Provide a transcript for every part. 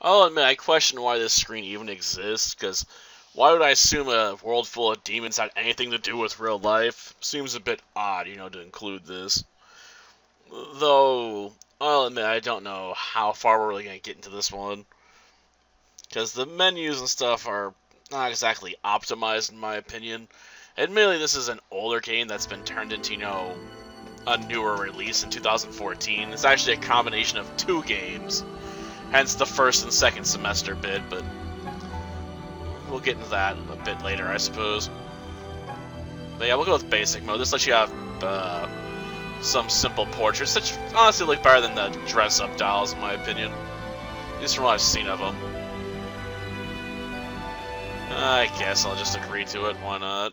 I'll admit, I question why this screen even exists, because why would I assume a world full of demons had anything to do with real life? Seems a bit odd, you know, to include this. Though, I'll admit, I don't know how far we're really going to get into this one. Because the menus and stuff are not exactly optimized, in my opinion. Admittedly, this is an older game that's been turned into, you know, a newer release in 2014. It's actually a combination of two games. Hence the first and second semester bit, but we'll get into that a bit later, I suppose. But yeah, we'll go with basic mode. This lets you have some simple portraits, which honestly look better than the dress-up dolls, in my opinion. At least from what I've seen of them. I guess I'll just agree to it, why not?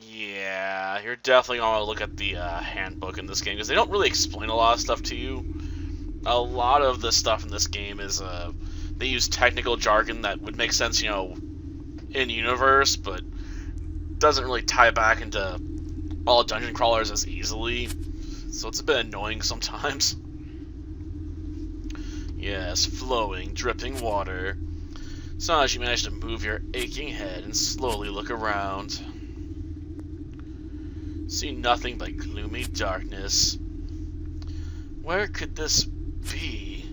Yeah, you're definitely gonna want to look at the handbook in this game, because they don't really explain a lot of stuff to you. A lot of the stuff in this game is, they use technical jargon that would make sense, you know, in-universe, but doesn't really tie back into all dungeon crawlers as easily, so it's a bit annoying sometimes. Yes, flowing, dripping water. Sometimes you manage to move your aching head and slowly look around. See nothing but gloomy darkness. Where could this be?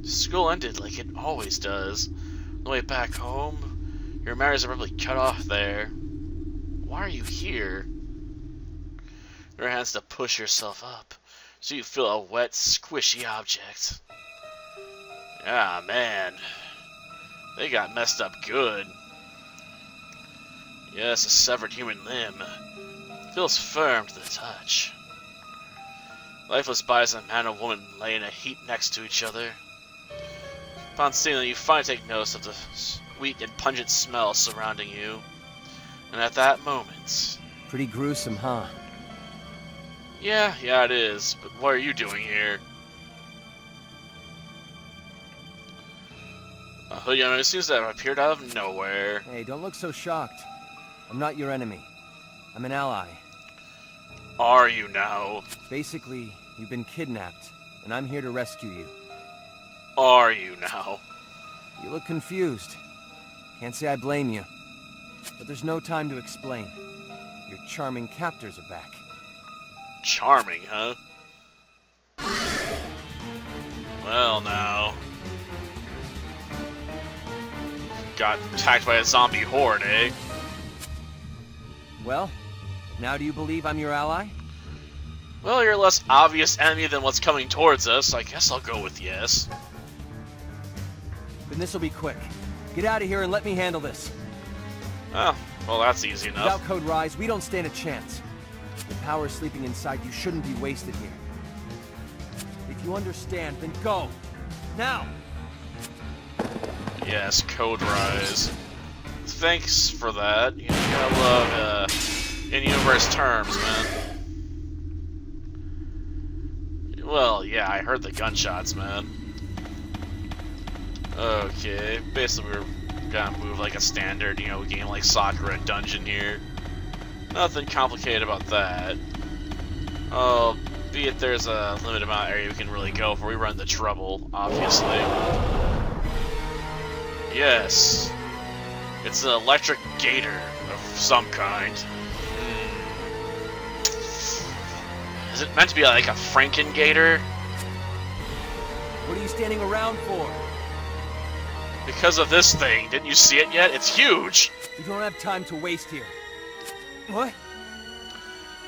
School ended like it always does. On the way back home, your memories are probably cut off there. Why are you here? Your hands to push yourself up, so you feel a wet, squishy object. Ah, man. They got messed up good. Yes, a severed human limb. Feels firm to the touch. Lifeless bodies of a man and woman lay in a heap next to each other. Upon seeing them, you finally take notice of the sweet and pungent smell surrounding you. And at that moment... Pretty gruesome, huh? Yeah, it is. But what are you doing here? You know, it seems to have appeared out of nowhere. Hey, don't look so shocked. I'm not your enemy. I'm an ally. Are you now? Basically, you've been kidnapped, and I'm here to rescue you. Are you now? You look confused. Can't say I blame you. But there's no time to explain. Your charming captors are back. Charming, huh? Well, now. Got attacked by a zombie horde, eh? Well, now do you believe I'm your ally? Well, you're a less obvious enemy than what's coming towards us, so I guess I'll go with yes. Then this'll be quick. Get out of here and let me handle this. Oh, well that's easy enough. Without Code Rise, we don't stand a chance. The power sleeping inside you shouldn't be wasted here. If you understand, then go! Now! Yes, Code Rise. Thanks for that. You gotta love, in-universe terms, man. Well, yeah, I heard the gunshots, man. Okay, basically we're gonna move like a standard, you know, game like Sakura Dungeon here. Nothing complicated about that. Albeit there's a limited amount of area we can really go before we run into trouble, obviously. Yes. It's an electric gator of some kind. Is it meant to be like a Franken-gator? What are you standing around for? Because of this thing. Didn't you see it yet? It's huge! We don't have time to waste here. What?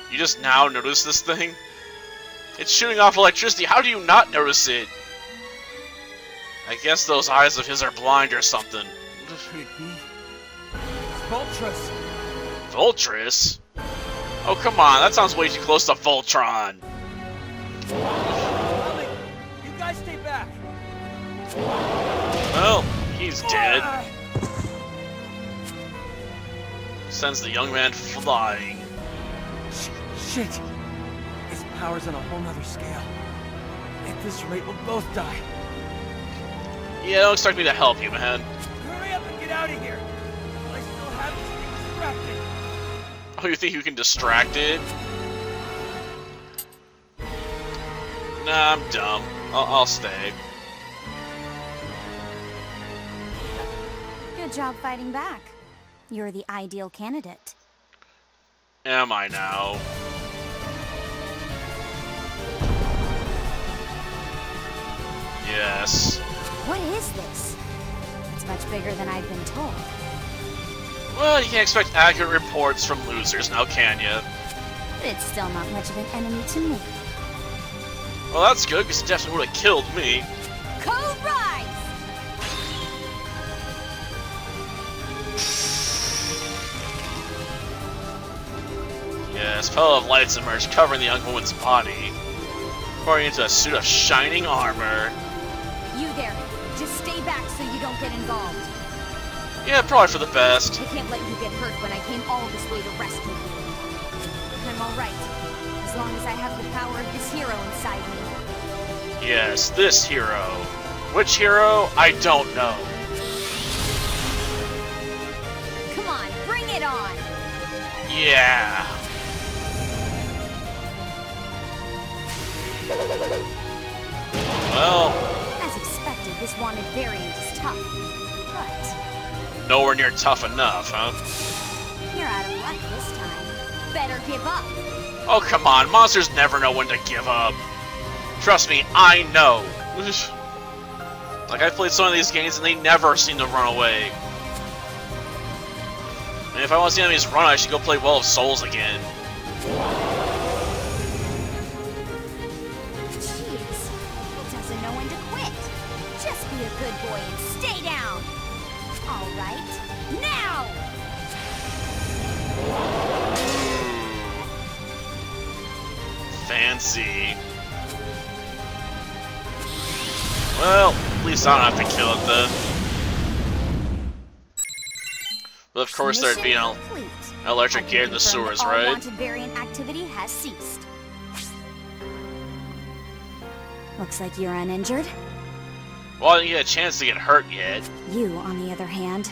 You just now notice this thing? It's shooting off electricity. How do you not notice it? I guess those eyes of his are blind or something. What could it be? It's Voltris! Voltris? Oh, come on. That sounds way too close to Voltron. You guys stay back! Well, he's dead. Sends the young man flying. Shit! His power's on a whole nother scale. At this rate, we'll both die. Yeah, don't expect me to help you, man. Hurry up and get out of here! I still have this thing distracted. Oh, you think you can distract it? Nah, I'm dumb. I'll stay. Good job fighting back. You're the ideal candidate. Am I now? Yes. What is this? It's much bigger than I've been told. Well, you can't expect accurate reports from losers, now can ya? But it's still not much of an enemy to me. Well, that's good, because it definitely would have killed me. Code Rise! Yes, pillar of lights emerged, covering the young woman's body, pouring into a suit of shining armor. You there, just stay back so you don't get involved. Yeah, probably for the best. I can't let you get hurt when I came all this way to rescue you. I'm alright, as long as I have the power of this hero inside me. Yes, this hero. Which hero? I don't know. Come on, bring it on! Yeah. Well, As expected, this wanted variant is tough, but nowhere near tough enough, huh? you're out of luck this time. Better give up. Oh, come on. Monsters never know when to give up. Trust me, I know. Like, I've played some of these games and they never seem to run away. And if I want to see enemies run, I should go play Well of Souls again. Jeez, he doesn't know when to quit. Just be a good boy and stay down. All right, now! Fancy. Well, at least I don't have to kill it then. But of course there'd be an electric gate in the sewers, all right? Wanted variant activity has ceased. Looks like you're uninjured. Well, I didn't get a chance to get hurt yet. You, on the other hand,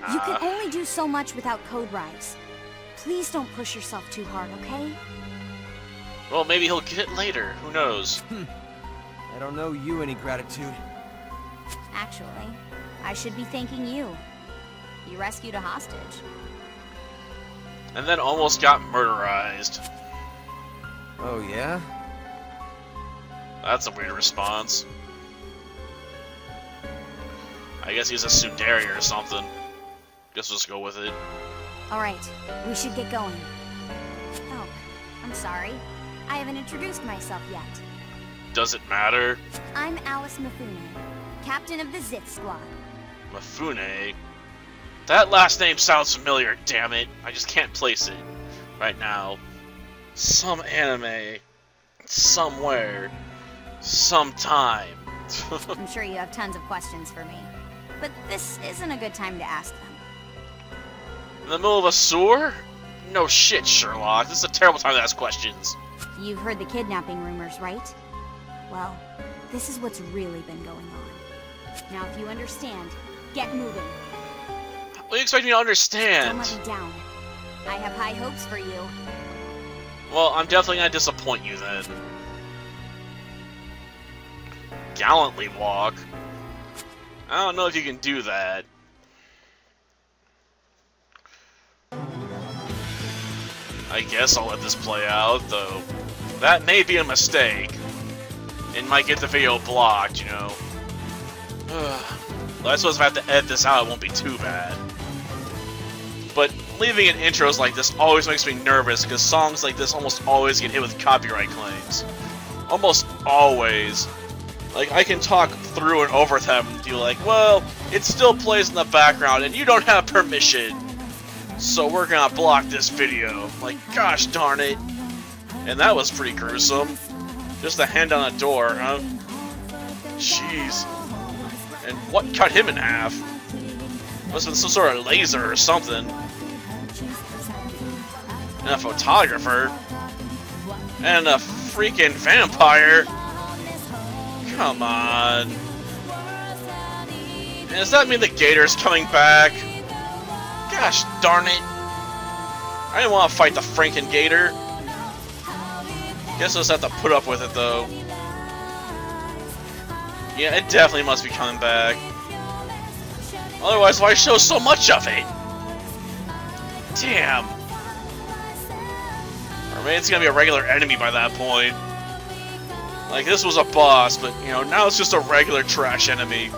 you can only do so much without Code Rise. Please don't push yourself too hard, okay? Well, maybe he'll get it later. Who knows? I don't know you any gratitude. Actually, I should be thanking you. You rescued a hostage. And then almost got murderized. Oh, yeah? That's a weird response. I guess he's a Sundari or something. Guess we'll just go with it. Alright, we should get going. Oh, I'm sorry. I haven't introduced myself yet. Does it matter? I'm Alice Mifune, captain of the Zith Squad. Mifune? That last name sounds familiar, damn it. I just can't place it right now. Some anime. Somewhere. Sometime. I'm sure you have tons of questions for me, but this isn't a good time to ask them. In the middle of a sewer? No shit, Sherlock. This is a terrible time to ask questions. You've heard the kidnapping rumors, right? Well, this is what's really been going on. Now, if you understand, get moving. What do you expect me to understand? Don't let me down. I have high hopes for you. Well, I'm definitely gonna disappoint you then. Gallantly walk? I don't know if you can do that. I guess I'll let this play out, though. That may be a mistake. It might get the video blocked, you know. I suppose if I have to edit this out, it won't be too bad. But leaving in intros like this always makes me nervous, because songs like this almost always get hit with copyright claims. Almost always. Like, I can talk through and over them and be like, well, it still plays in the background, and you don't have permission. So we're gonna block this video. Like, gosh darn it. And that was pretty gruesome. Just a hand on a door, huh? Jeez. And what cut him in half? Must have been some sort of laser or something. And a photographer. And a freaking vampire. Come on. And does that mean the Gator's coming back? Gosh darn it. I didn't want to fight the Franken Gator. Guess I'll just have to put up with it, though. Yeah, it definitely must be coming back. Otherwise, why show so much of it? Damn. Or maybe it's gonna be a regular enemy by that point. Like, this was a boss, but, you know, now it's just a regular trash enemy.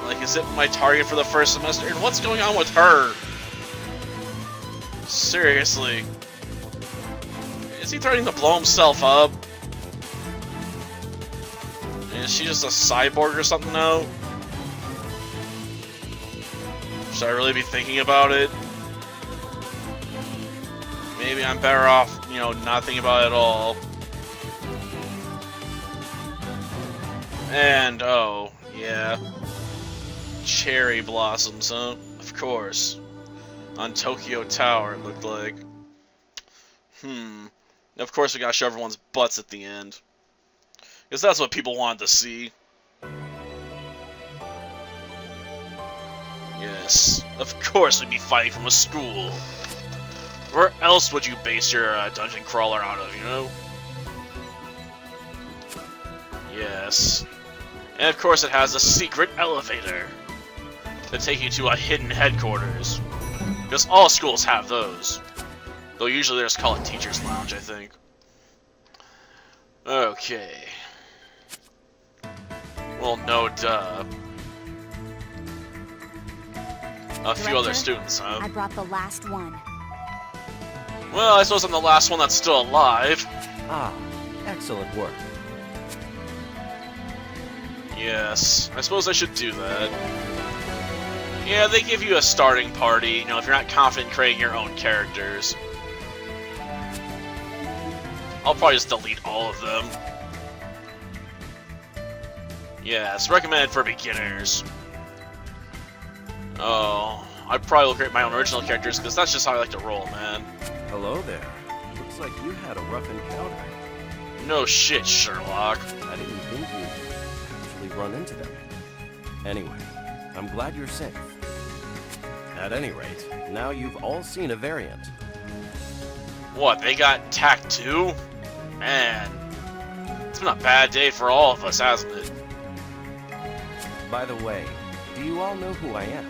Like, is it my target for the first semester? And what's going on with her? Seriously. Is he threatening to blow himself up? Is she just a cyborg or something now? Should I really be thinking about it? Maybe I'm better off, you know, not thinking about it at all. And, oh, yeah. Cherry blossoms, huh? Of course. On Tokyo Tower, it looked like. Of course we gotta show everyone's butts at the end. Because that's what people wanted to see. Yes, of course we'd be fighting from a school. Where else would you base your dungeon crawler out of, you know? Yes. And of course it has a secret elevator to take you to a hidden headquarters. Because all schools have those. Though usually they're just called Teacher's Lounge, I think. Okay. Well, no duh. A few other students, huh? I brought the last one. Well, I suppose I'm the last one that's still alive. Ah, excellent work. Yes, I suppose I should do that. Yeah, they give you a starting party, you know, if you're not confident in creating your own characters. I'll probably just delete all of them. Yes, recommended for beginners. Oh, I probably will create my own original characters, because that's just how I like to roll, man. Hello there. Looks like you had a rough encounter. No shit, Sherlock. I didn't think you'd actually run into them. Anyway, I'm glad you're safe. At any rate, now you've all seen a variant. What, they got attacked too? Man, it's been a bad day for all of us, hasn't it? By the way, do you all know who I am?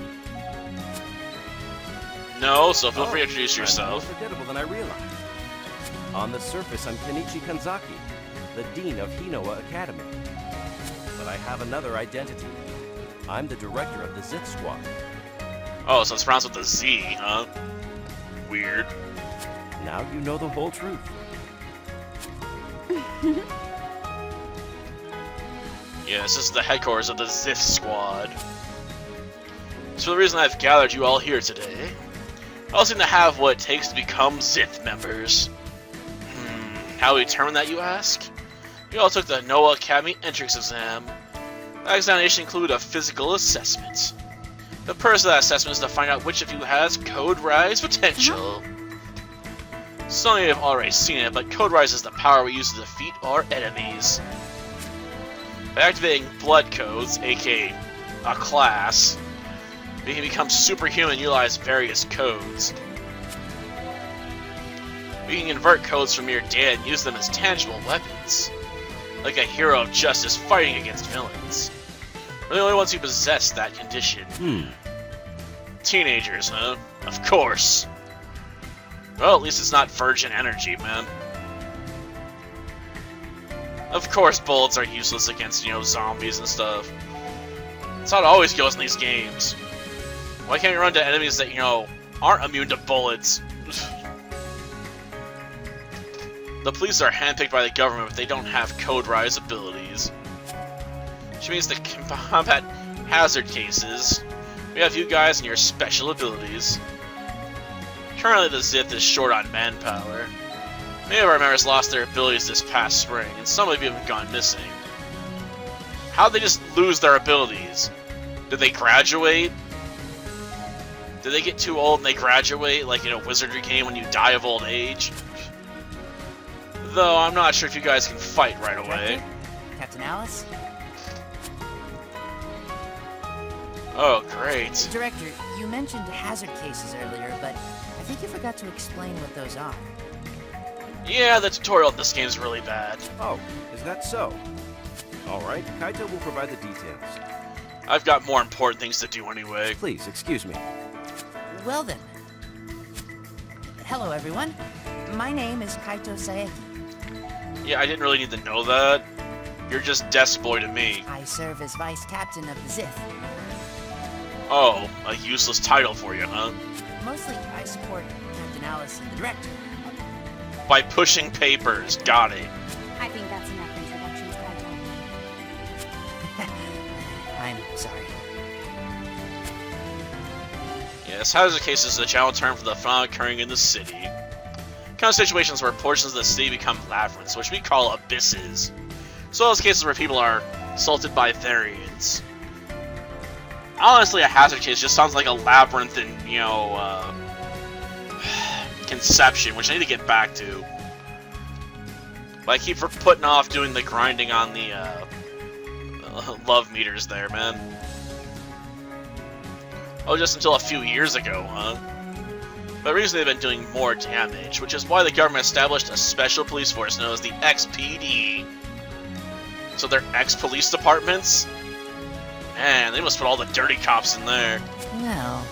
No, so feel free to introduce yourself. I'm more forgettable than I realized. On the surface, I'm Kenichi Kanzaki, the Dean of Hinoa Academy. But I have another identity. I'm the director of the Zith Squad. Oh, so it's pronounced with a Z, huh? Weird. Now you know the whole truth. Yes, this is the headquarters of the Zith Squad. So the reason I've gathered you all here today, I all seem to have what it takes to become Zith members. How do we determine that, you ask? You all took the Noah Academy entrance exam. That examination included a physical assessment. The purpose of that assessment is to find out which of you has Code Rise potential. Some of you have already seen it, but Code Rise is the power we use to defeat our enemies. By activating Blood Codes, aka a class, we can become superhuman and utilize various codes. We can convert codes from mere data and use them as tangible weapons, like a hero of justice fighting against villains. We're the only ones who possess that condition. Teenagers, huh? Of course. Well, at least it's not virgin energy, man. Of course bullets are useless against, you know, zombies and stuff. That's how it always goes in these games. Why can't you run to enemies that, you know, aren't immune to bullets? The police are handpicked by the government, but they don't have Code Rise abilities. Which means to combat hazard cases, we have you guys and your special abilities. Currently the Zith is short on manpower. Many of our members lost their abilities this past spring, and some have even gone missing. How'd they just lose their abilities? Did they graduate? Did they get too old and they graduate, like in a wizardry game when you die of old age? Though I'm not sure if you guys can fight right away. Captain Alice? Oh, great. Director, you mentioned hazard cases earlier, but I think you forgot to explain what those are. Yeah, the tutorial in this game is really bad. Oh, is that so? Alright, Kaito will provide the details. I've got more important things to do anyway. Please, excuse me. Well then. Hello everyone. My name is Kaito Saeki. Yeah, I didn't really need to know that. You're just Desk Boy to me. I serve as Vice Captain of the Zith. Oh, a useless title for you, huh? Mostly, I support Captain Alice and the Director. By pushing papers, got it. I think that's enough introductions, Kaito. I'm sorry. Yes, hazard cases is a general term for the phenomena occurring in the city. Kind of situations where portions of the city become labyrinths, which we call abysses. So those cases where people are assaulted by Therians. Honestly, a hazard case just sounds like a labyrinth in, you know, Conception, which I need to get back to. But I keep putting off doing the grinding on the love meters there, man. Oh, just until a few years ago, huh? But recently they've been doing more damage, which is why the government established a special police force known as the XPD. So they're ex-police departments? Man, they must put all the dirty cops in there. Well...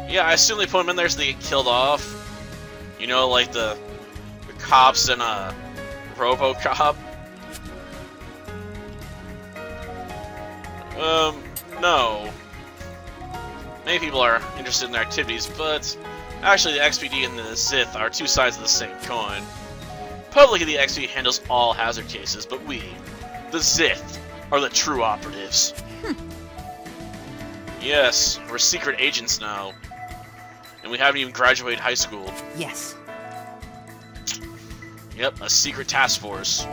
Yeah, I assume they put them in there so they get killed off. You know, like the cops in RoboCop. No. Many people are interested in their activities, but actually the XPD and the Zith are two sides of the same coin. Publicly, the XPD handles all hazard cases, but we, the Zith, are the true operatives. Yes, we're secret agents now. And we haven't even graduated high school. Yes. Yep, a secret task force.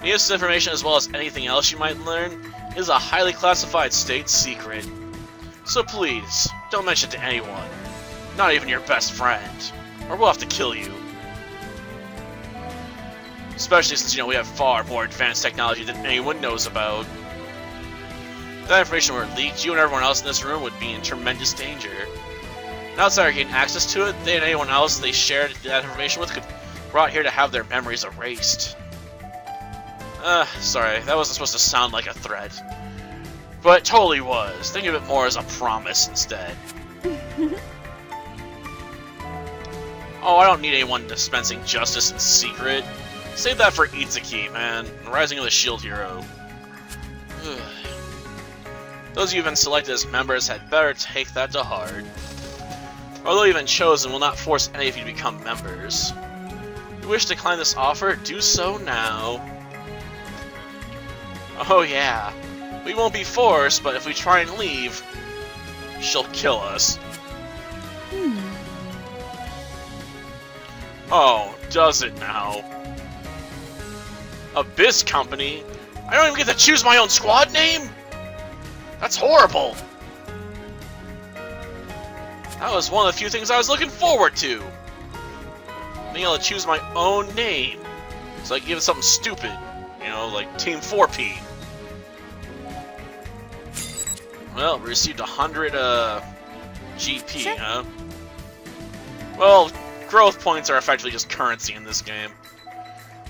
This information, as well as anything else you might learn, is a highly classified state secret. So please, don't mention it to anyone. Not even your best friend. Or we'll have to kill you. Especially since, you know, we have far more advanced technology than anyone knows about. If that information were leaked, you and everyone else in this room would be in tremendous danger. An outsider getting access to it, they and anyone else they shared that information with could be brought here to have their memories erased. Sorry, that wasn't supposed to sound like a threat. But it totally was. Think of it more as a promise instead. Oh, I don't need anyone dispensing justice in secret. Save that for Itsuki, man. Rising of the Shield Hero. Those of you who have been selected as members had better take that to heart. Although you've been chosen, will not force any of you to become members. If you wish to decline this offer, do so now. Oh yeah. We won't be forced, but if we try and leave, she'll kill us. Oh, does it now? Abyss Company? I don't even get to choose my own squad name? That's horrible! That was one of the few things I was looking forward to. Being able to choose my own name. So I can give it something stupid. You know, like Team 4P. Well, we received 100 GP, Sure. huh? Well, growth points are effectively just currency in this game.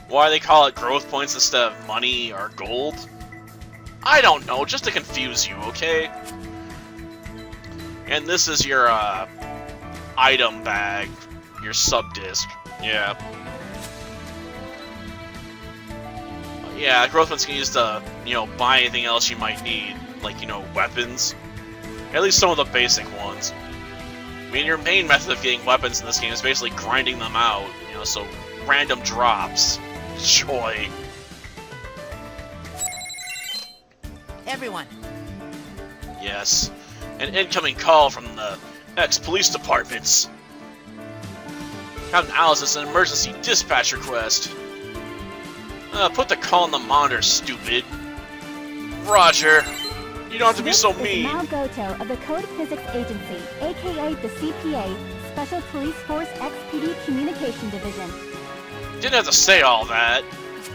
Why they call it growth points instead of money or gold? I don't know, just to confuse you, okay? And this is your item bag, your sub-disc. Yeah. Yeah, growth points can be used to, you know, buy anything else you might need. Like, you know, weapons. At least some of the basic ones. I mean, your main method of getting weapons in this game is basically grinding them out. You know, so random drops. Joy. Everyone. Yes. An incoming call from the ex-police departments. Captain Alice, is an emergency dispatch request. Put the call on the monitor, stupid. Roger. You don't have to be so mean. This is Mal Goto of the Code Physics Agency, aka the CPA, Special Police Force XPD Communication Division. Didn't have to say all that.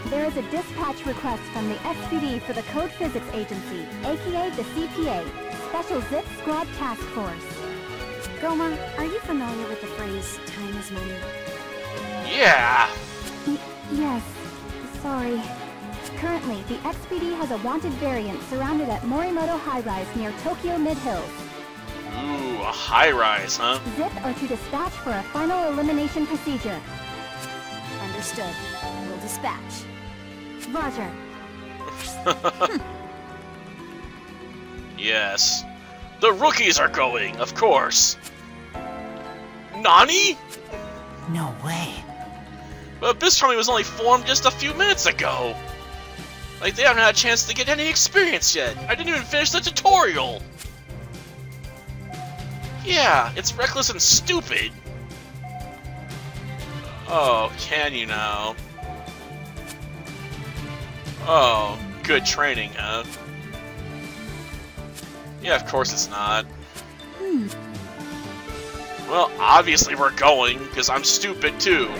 There is a dispatch request from the XPD for the Code Physics Agency, aka the CPA, Special Zip Squad Task Force. Goma, are you familiar with the phrase, time is money? Yeah! Yes. Sorry. Currently, the XPD has a wanted variant surrounded at Morimoto High Rise near Tokyo Mid-Hills. Ooh, a high-rise, huh? Zip are to dispatch for a final elimination procedure. Understood. We'll dispatch. Roger. Yes. The rookies are going, of course. Nani? No way. But Abyss Army was only formed just a few minutes ago. Like, they haven't had a chance to get any experience yet. I didn't even finish the tutorial. Yeah, it's reckless and stupid. Oh, can you now? Oh, good training, huh? Yeah, of course it's not. Well, obviously we're going, because I'm stupid too.